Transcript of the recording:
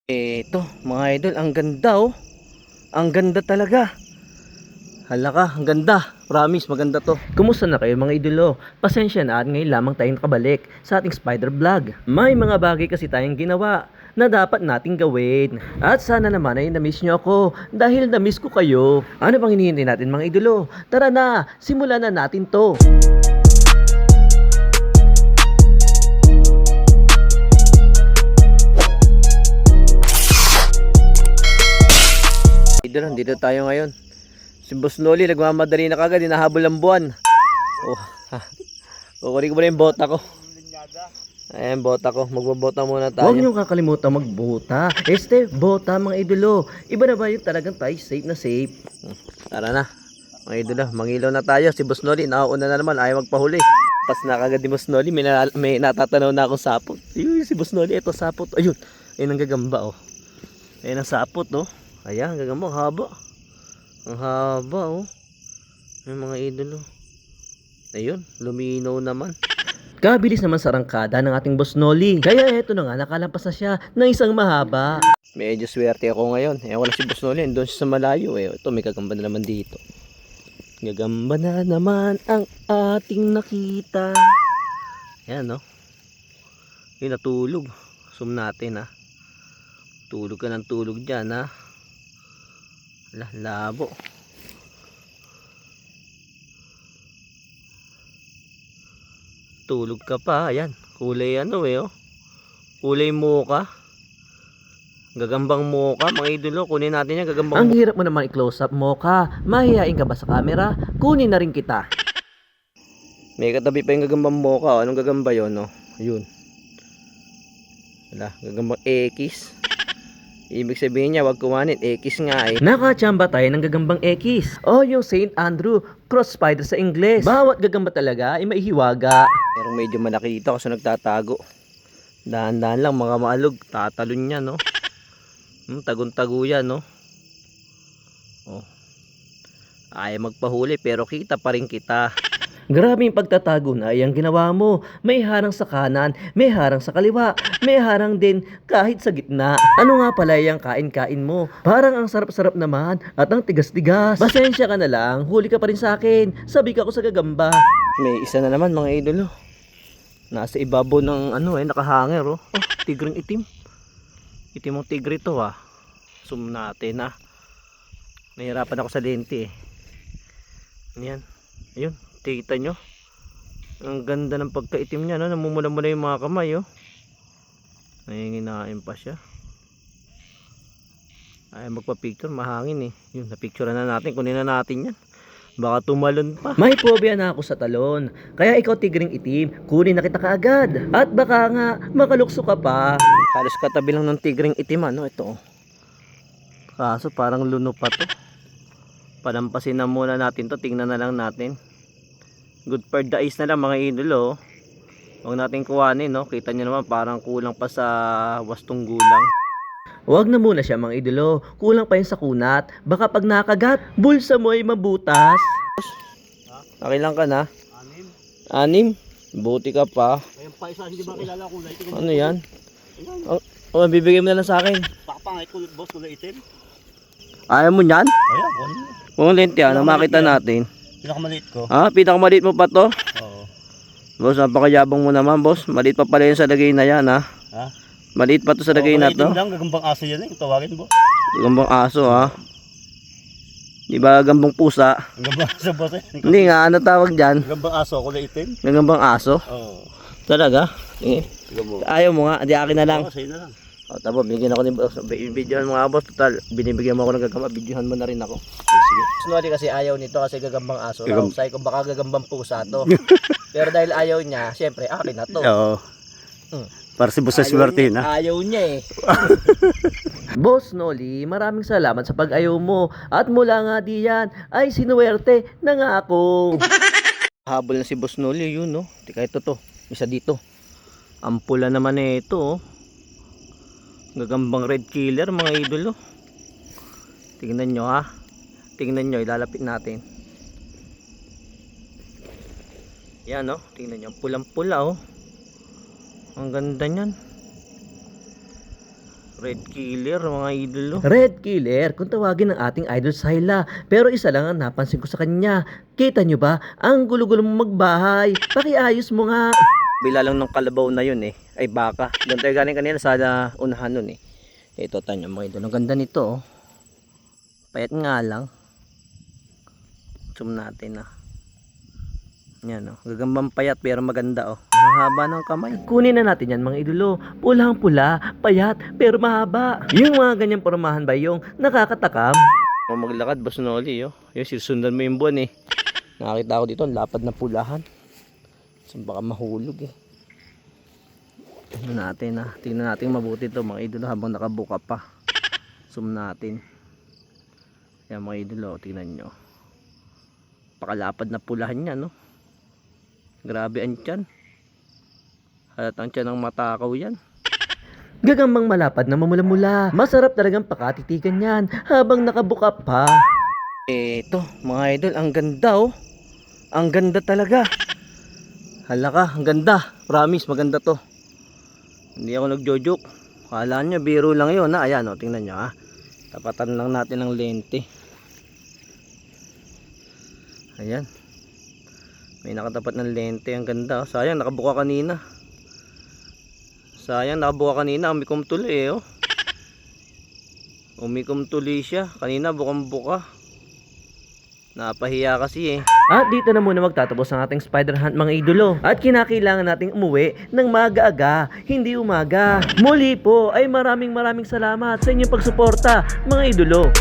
Eto, mga idol, ang ganda oh. Ang ganda talaga. Hala ka, ang ganda. Promise, maganda to. Kumusta na kayo mga idolo? Pasensya na at ngayon lamang tayong nakabalik sa ating spider vlog. May mga bagay kasi tayong ginawa na dapat nating gawin. At sana naman ay na-miss nyo ako dahil na-miss ko kayo. Ano bang hinihintay natin mga idolo? Tara na, simulan na natin to. Idol, dito tayo ngayon. Si Boss Noli nagmamadali na kagad, hinahabol ang buwan. Oh, kukunin ko muna yung bota ko. Ayan, bota ko. Magbobota muna tayo. Huwag niyong kakalimutan magbota. Bota mga idolo. Iba na ba yung talagang tayo safe na safe? Tara na. Mga idolo, mangilaw na tayo. Si Boss Noli, nakauna na naman. Ayaw magpahuli. Pas na kagad ni Boss Noli, may natatanaw na akong sapot. Si Boss Noli, ito sapot. Ayun, ayun ang gagamba oh. Ayun ang sapot oh. Ayan, ang gagamba, haba. Ang haba oh. Yung mga idolo. Ayun, luminaw naman. Kabilis naman sa rangkada ng ating Boss Noli. Kaya eto na nga, nakalampas na siya ng isang mahaba. Medyo swerte ako ngayon. Ewan na si Boss Noli, doon siya sa malayo eh. Ito, may gagamba na naman dito. Gagamba na naman ang ating nakita. Ayan no. Yung natulog. Zoom natin ha. Tulog ka ng tulog dyan ha. Labo. Tulog ka pa. Ayan. Kulay ano eh oh. Kulay mocha. Gagambang mocha. Mga idolo. Kunin natin yan. Gagambang Ang hirap mo naman i-close up mocha. Mahihain ka ba sa camera? Kunin na rin kita. May katabi pa yung gagambang mocha. Oh. Anong gagamba yun oh? Yun. Gagambang X. Ibig sabihin niya, wag kumanin, X nga eh. Nakachamba tayo ng gagambang X. O yung St. Andrew cross spider sa Ingles. Bawat gagamba talaga ay maihiwaga. Pero medyo malaki dito kasi nagtatago. Dahan-dahan lang mga maalog, tatalon niya no. Tagun-tago yan no. Oh. Ayaw magpahuli pero kita pa rin kita. Grabe yung pagtatago na yung ginawa mo. May harang sa kanan, may harang sa kaliwa, may harang din kahit sa gitna. Ano nga pala yung kain-kain mo? Parang ang sarap-sarap naman at ang tigas-tigas. Pasensya ka na lang, huli ka pa rin sa akin. Sabi ka ko sa gagamba. May isa na naman mga idolo. Nasa ibabaw ng ano nakahanger oh. Oh, tigreng itim. Itim mong tigre to ah. Zoom natin ah. Nahirapan ako sa lente eh. Ayan. Ayun. Kita nyo ang ganda ng pagkaitim niya no? Namumula-mula yung mga kamay oh. Nanginginain pa siya. Ay magpa-picture, mahangin eh. Yun, na-picture na natin. Kunin na natin yan. Baka tumalon pa. May phobia na ako sa talon. Kaya ikaw tigring itim, kunin na kita kaagad. At baka nga makalukso ka pa. Halos katabi lang ng tigring itim ano ito oh. Kaso parang luno pa to. Palampasin na muna natin to. Tingnan na lang natin. Good for the eyes na lang mga idolo. Huwag natin kuhanin no. Kita nyo naman parang kulang pa sa wastong gulang. Huwag na muna siya mga idolo. Kulang pa yun sa kunat. Baka pag nakagat, bulsa mo ay mabutas. Nakilang ka na? 6. 6? Buti ka pa. Ayun pa isa, hindi ba kilala kulay? Ano yan? Oh, bibigay mo na lang sa akin. Pakapangay kulot boss, kulay itim. Ayaw mo yan? Ayan, Kung lente yan, makita natin. pinakamaliit ko. Ah, pinakamaliit mo pa to? Oo. Boss, napakayabang mo naman boss. Maliit pa pala yun sa lagay na yan ha. Ha? Maliit pa to sa lagay na to. Lang, gagambang aso yan eh, tawagin boss. Gagambang aso ha. Di ba gagambang pusa? Gagambang aso boss eh. Hindi nga, ano tawag dyan? Gagambang aso, kulay itim. Gagambang aso? Oo. Talaga? Eh. Ayaw mo nga, di akin na lang. Oo, sa'yo na lang. O, tabo, bigyan ako ni boss. Videohan mo nga boss. Total, binibigyan mo ako ng gagamba. Videohan mo na rin ako. Sige. Sunwari kasi ayaw nito kasi gagambang aso. Sabi ko baka gagambang pusa to. Pero dahil ayaw niya, syempre akin na to. Oo. Para si boss sa swerte na. Ayaw niya eh. Boss Noli, maraming salamat sa pag-ayaw mo. At mula nga diyan ay sinuwerte na nga ako. Habol na si Boss Noli yun no. Tika ito to. Isa dito. Ampula naman eh ito oh. Gagambang red killer mga idolo. Tingnan nyo ha. Tingnan nyo, ilalapit natin. Yan oh, tingnan nyo. Pulang pula oh. Ang ganda nyan. Red Killer, mga idolo. Red Killer, kung tawagin ng ating idol Syla. Pero isa lang ang napansin ko sa kanya. Kita nyo ba? Ang gulo-gulo mo magbahay. Pakiayos mo nga. Bila lang ng kalabaw na yun eh. Ay baka. Doon tayo galing kanina sa unahan nun eh. Ito tanyo mga idol. Ang ganda nito oh. Payat nga lang. Zoom natin ah. Yan oh. Gagambang payat pero maganda oh. Ang haba ng kamay. Kunin na natin yan mga idolo. Pulang pula, payat pero mahaba. Yung mga ganyang pormahan ba yung nakakatakam? Kung maglakad Bossnoli oh. Yung sisundan mo yung buwan eh. Nakakita ko dito ang lapad na pulahan. So baka mahulog eh. Tingnan natin ah. Tingnan natin mabuti to mga idolo habang nakabuka pa. Zoom natin. Yan mga idolo, tingnan nyo. Pakalapad na pulahan yan no. Grabe ang tiyan. Halatang tiyan ng matakaw yan. Gagambang malapad na mamula-mula. Masarap talagang pakatitikan yan habang nakabuka pa. Eto mga idol, ang ganda oh. Ang ganda talaga. Hala ka, ang ganda. Promise, maganda to. Hindi ako nagjojoke. Kala nyo, biro lang yun ha. Ayan o, tingnan nyo ha. Tapatan lang natin ng lente. Ayan. May nakatapat ng lente. Ang ganda oh. Sayang, nakabuka kanina. Sayang, nakabuka kanina. Umikom tuloy eh oh. Umikom tuloy siya. Kanina bukang buka. Napahiya kasi eh. At dito na muna magtatapos ang ating spider hunt mga idolo. At kinakailangan nating umuwi ng maaga-aga, hindi umaga. Muli po ay maraming salamat sa inyong pagsuporta mga idolo.